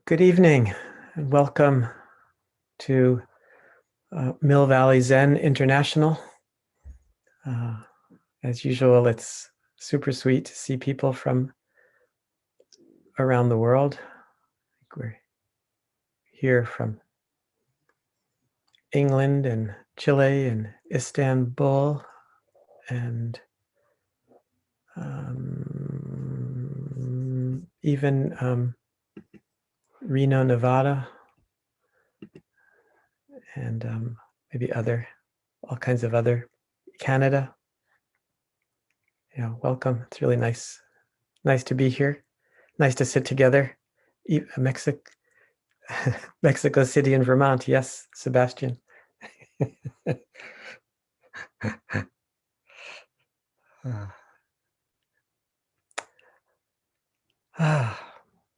Good evening and welcome to Mill Valley Zen International. Uh, as usual, it's super sweet to see people from around the world. We're here from England and Chile and Istanbul and even Reno, Nevada, and maybe all kinds of other Canada. Welcome. It's really nice to be here. Nice to sit together. Mexico, Mexico City and Vermont. Yes, Sebastian.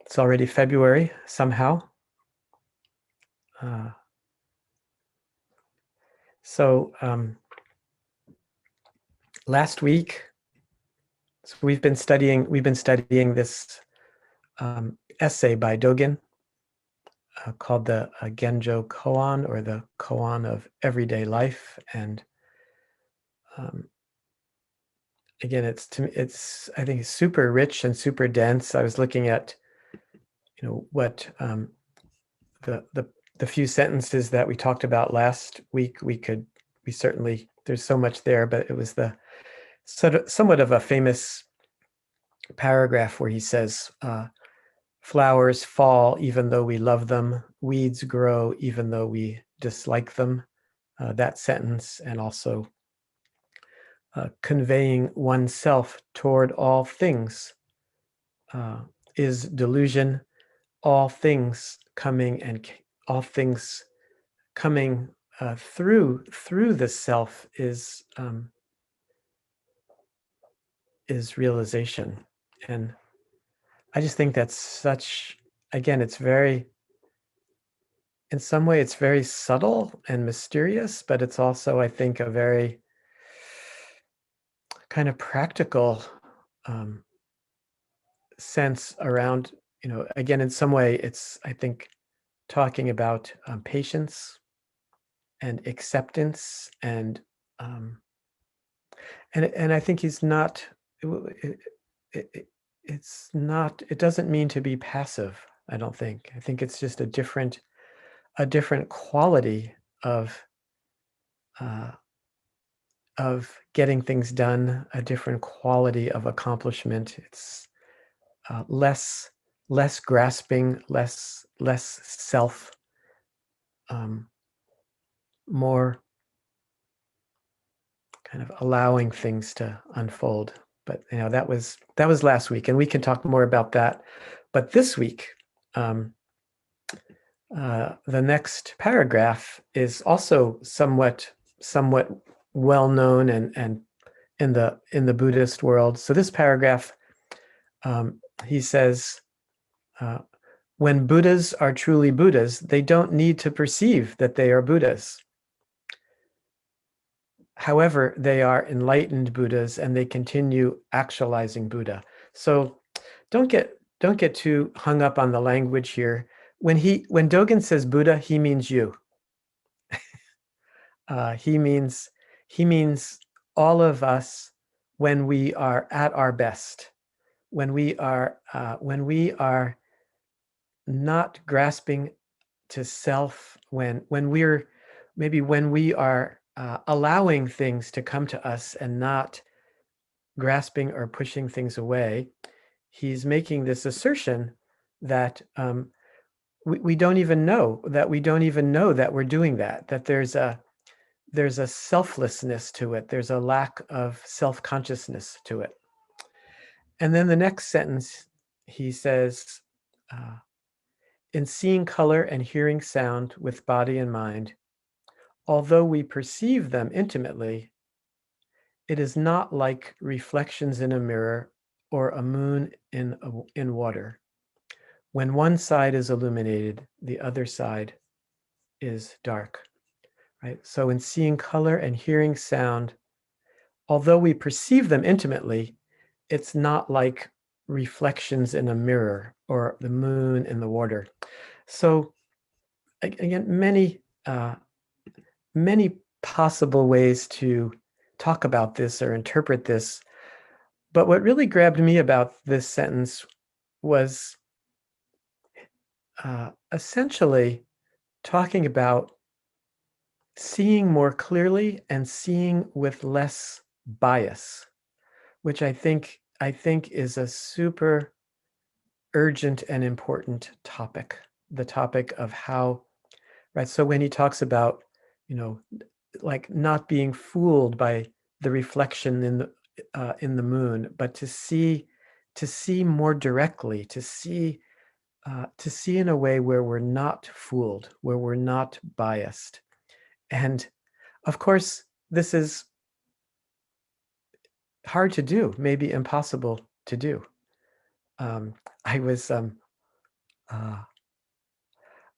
It's already February somehow. So last week, we've been studying this essay by Dogen called the Genjo Koan, or the Koan of Everyday Life. And again, I think it's super rich and super dense. I was looking at, what the few sentences that we talked about last week. There's so much there, but it was the somewhat of a famous paragraph where he says, flowers fall even though we love them, weeds grow even though we dislike them. That sentence, and also conveying oneself toward all things is delusion. All things coming through the self is realization. And I just think that's in some way it's very subtle and mysterious, but it's also, I think, a very kind of practical sense around, again, in some way it's, I think, talking about patience and acceptance, and I think he's not, it doesn't mean to be passive. I don't think. I think it's just a different quality of getting things done, a different quality of accomplishment. It's less grasping, less self, more kind of allowing things to unfold. But that was last week, and we can talk more about that. But this week, the next paragraph is also somewhat well known and in the Buddhist world. So this paragraph, he says, when Buddhas are truly Buddhas, they don't need to perceive that they are Buddhas. However, they are enlightened Buddhas, and they continue actualizing Buddha. So don't get too hung up on the language here. When Dogen says Buddha, he means you. He means all of us when we are at our best, when we are not grasping to self, when we are allowing things to come to us and not grasping or pushing things away. He's making this assertion that we don't even know that we're doing that, that there's a selflessness to it. There's a lack of self-consciousness to it. And then the next sentence, he says, in seeing color and hearing sound with body and mind, although we perceive them intimately, it is not like reflections in a mirror or a moon in water. When one side is illuminated, the other side is dark. Right? So in seeing color and hearing sound, although we perceive them intimately, it's not like reflections in a mirror or the moon in the water. So again, many possible ways to talk about this or interpret this. But what really grabbed me about this sentence was essentially talking about seeing more clearly and seeing with less bias, which I think is a super urgent and important topic. The topic of how, right? So when he talks about, like not being fooled by the reflection in the moon, but to see more directly, to see in a way where we're not fooled, where we're not biased. And of course, this is hard to do, maybe impossible to do. I was,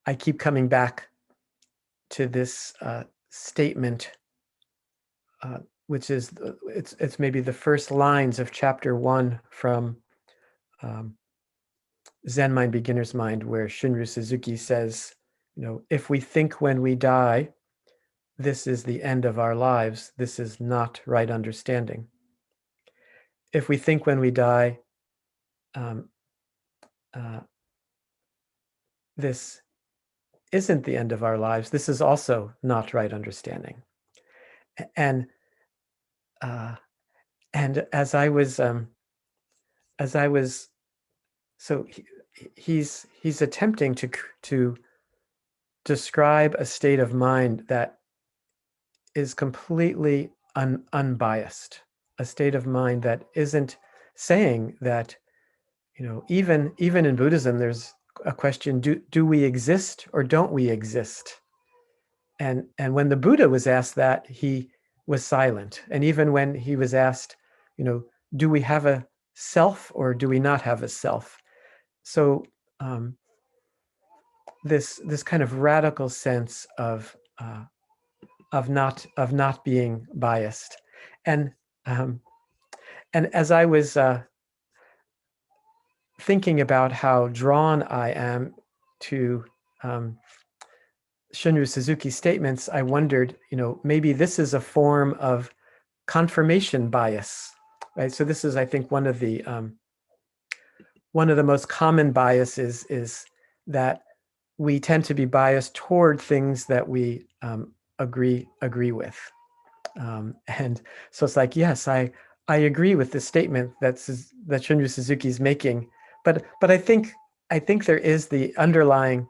I keep coming back to this statement, which is, it's maybe the first lines of chapter 1 from Zen Mind, Beginner's Mind, where Shunryu Suzuki says, if we think when we die, this is the end of our lives, this is not right understanding. If we think when we die, this isn't the end of our lives, this is also not right understanding. And as I was so he's attempting to describe a state of mind that is completely unbiased, a state of mind that isn't saying that, even in Buddhism, there's a question: do we exist or don't we exist? And when the Buddha was asked that, he was silent. And even when he was asked, do we have a self or do we not have a self? So this kind of radical sense of not being biased, and as I was thinking about how drawn I am to Shunryu Suzuki's statements, I wondered, maybe this is a form of confirmation bias, right? So this is, I think, one of the most common biases is that we tend to be biased toward things that we agree with, and so it's like, yes, I agree with the statement that Shunryu Suzuki is making, but I think there is the underlying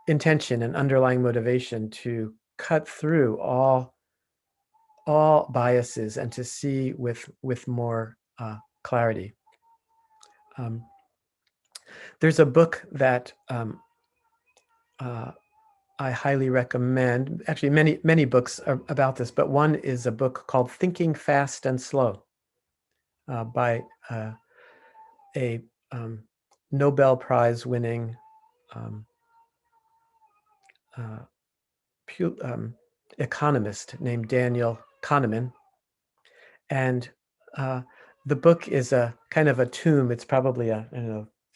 intention and underlying motivation to cut through all biases and to see with more clarity. There's a book that I highly recommend. Actually, many books are about this, but one is a book called Thinking Fast and Slow by a Nobel Prize winning economist named Daniel Kahneman. And the book is a kind of a tome. It's probably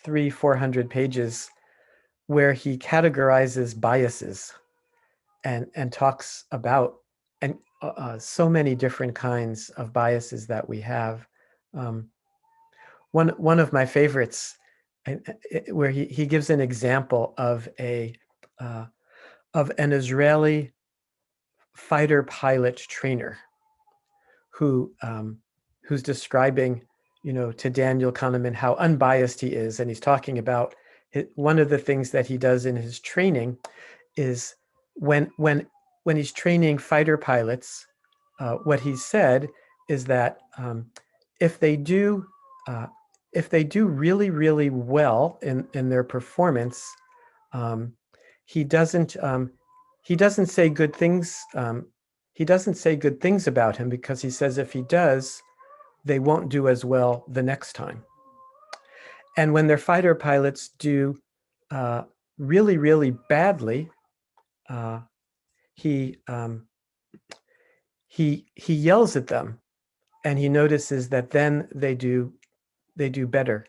300-400 pages where he categorizes biases and talks about so many different kinds of biases that we have. One of my favorites, where he gives an example of an Israeli fighter pilot trainer who's describing, to Daniel Kahneman how unbiased he is, and he's talking about one of the things that he does in his training is when he's training fighter pilots, what he said is that if they do really, really well in their performance, he doesn't say good things. He doesn't say good things about him, because he says if he does, they won't do as well the next time. And when their fighter pilots do really, really badly, he yells at them, and he notices that then they do better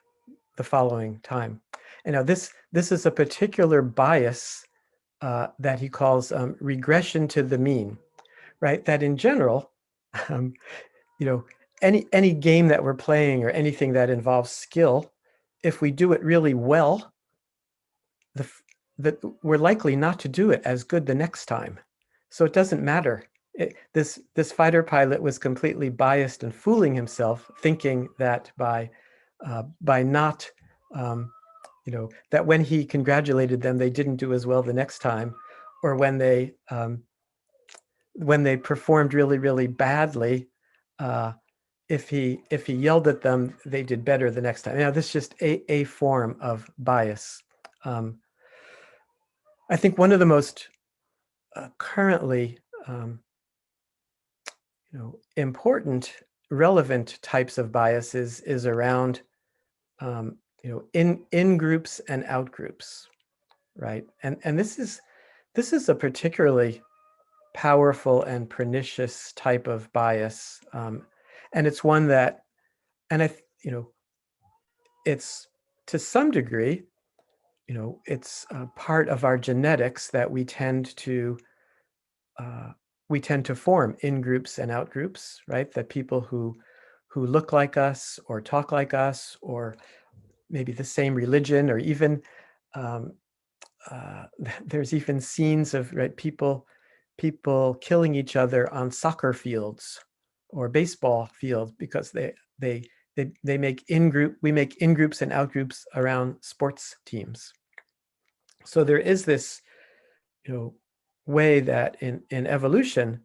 the following time. And now this is a particular bias that he calls regression to the mean, right? That in general, um, you know, any game that we're playing or anything that involves skill, if we do it really well, that we're likely not to do it as good the next time. So it doesn't matter. This fighter pilot was completely biased and fooling himself, thinking that by not that when he congratulated them, they didn't do as well the next time, or when they performed really, really badly, if he yelled at them, they did better the next time. Now, this is just a form of bias. I think one of the most currently important, relevant types of biases is around in groups and out groups, right? And this is a particularly powerful and pernicious type of bias, and it's one that, and it's to some degree, it's part of our genetics that we tend to form in groups and out groups, right? That people who look like us or talk like us, or maybe the same religion, or even there's even scenes of, right, people killing each other on soccer fields or baseball fields because they make we make in groups and out groups around sports teams. So there is this way that in evolution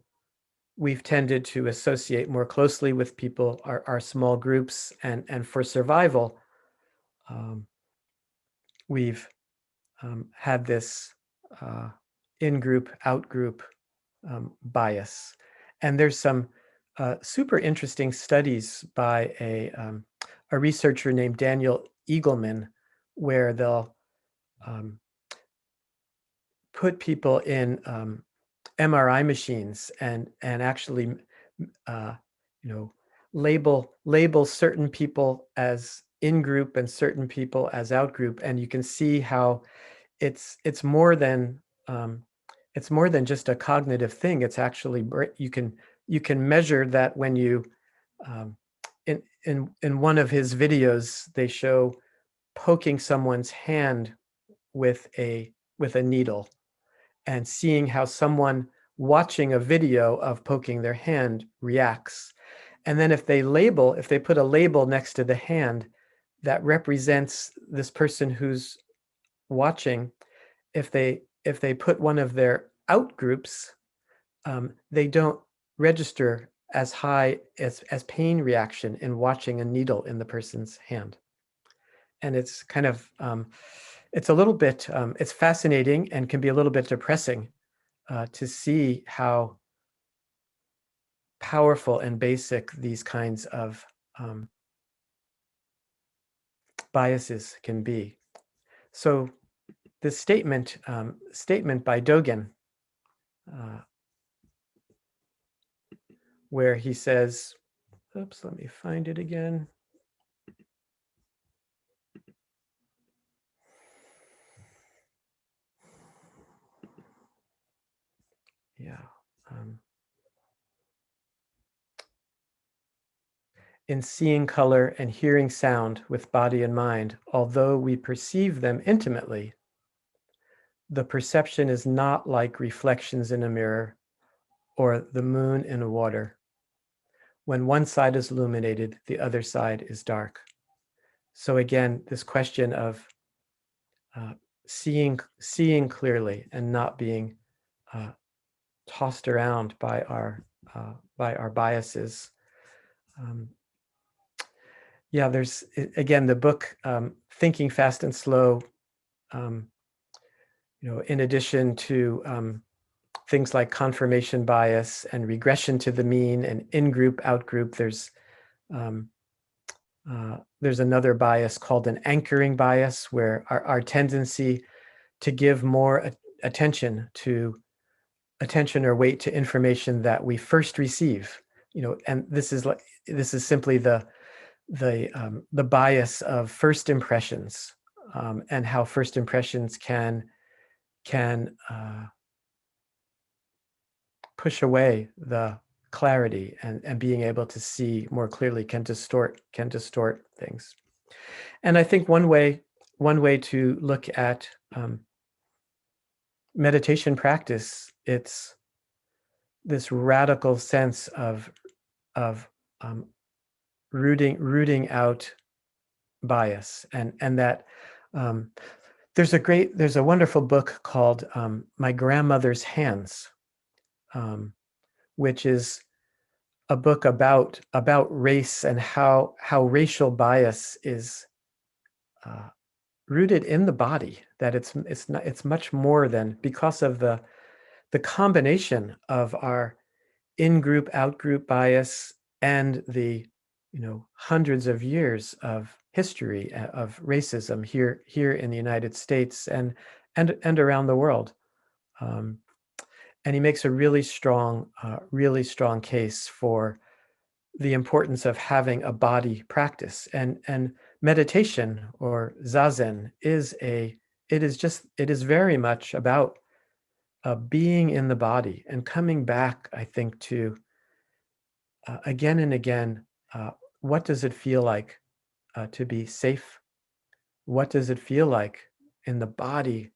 we've tended to associate more closely with people, our small groups, and for survival we've had this in-group, out-group bias. And there's some super interesting studies by a researcher named Daniel Eagleman, where they'll put people in MRI machines and actually label certain people as in-group and certain people as out-group, and you can see how it's more than just a cognitive thing. It's actually, you can measure that when you in one of his videos they show poking someone's hand with a needle, and seeing how someone watching a video of poking their hand reacts. And then if they put a label next to the hand that represents this person who's watching, if they put one of their out groups, they don't register as high as pain reaction in watching a needle in the person's hand. And it's kind of it's a little bit it's fascinating and can be a little bit depressing to see how powerful and basic these kinds of biases can be. So this statement by Dogen, where he says, oops, let me find it again. Yeah. In seeing color and hearing sound with body and mind, although we perceive them intimately, the perception is not like reflections in a mirror or the moon in water. When one side is illuminated, the other side is dark. So again, this question of seeing clearly and not being tossed around by our biases. Yeah, there's, again, the book Thinking Fast and Slow, in addition to things like confirmation bias and regression to the mean and in-group, out-group, there's another bias called an anchoring bias, where our tendency to give more attention or weight to information that we first receive, and this is simply the the bias of first impressions, and how first impressions can push away the clarity, and being able to see more clearly can distort things. And I think one way to look at meditation practice, it's this radical sense of rooting out bias, and that there's a wonderful book called My Grandmother's Hands, which is a book about race and how racial bias is rooted in the body. That it's much more than, because of the combination of our in-group, out-group bias, and the hundreds of years of history of racism here in the United States and around the world. And he makes a really strong case for the importance of having a body practice, and meditation, or zazen, it is very much about being in the body and coming back, I think, to again and again, what does it feel like to be safe? What does it feel like in the body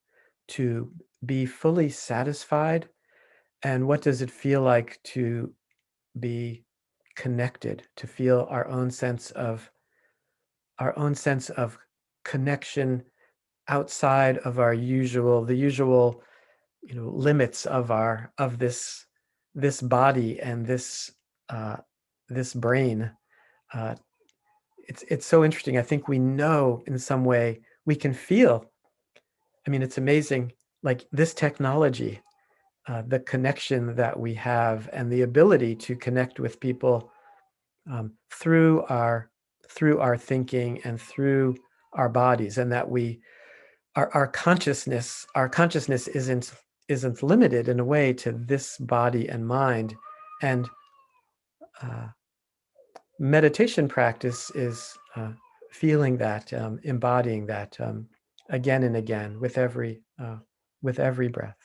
to be fully satisfied? And what does it feel like to be connected, to feel our own sense of connection outside of the usual limits of this body and this brain. It's so interesting. I think we know in some way, we can feel. I mean, it's amazing, like this technology, the connection that we have, and the ability to connect with people through our thinking and through our bodies, and that our consciousness isn't limited in a way to this body and mind. And meditation practice is feeling that, embodying that again and again with every breath.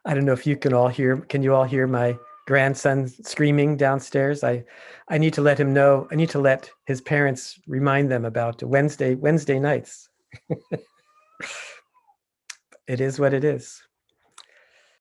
I don't know if you can all hear. Can you all hear my grandson screaming downstairs? I need to let him know. I need to let his parents remind them about Wednesday nights. It is what it is.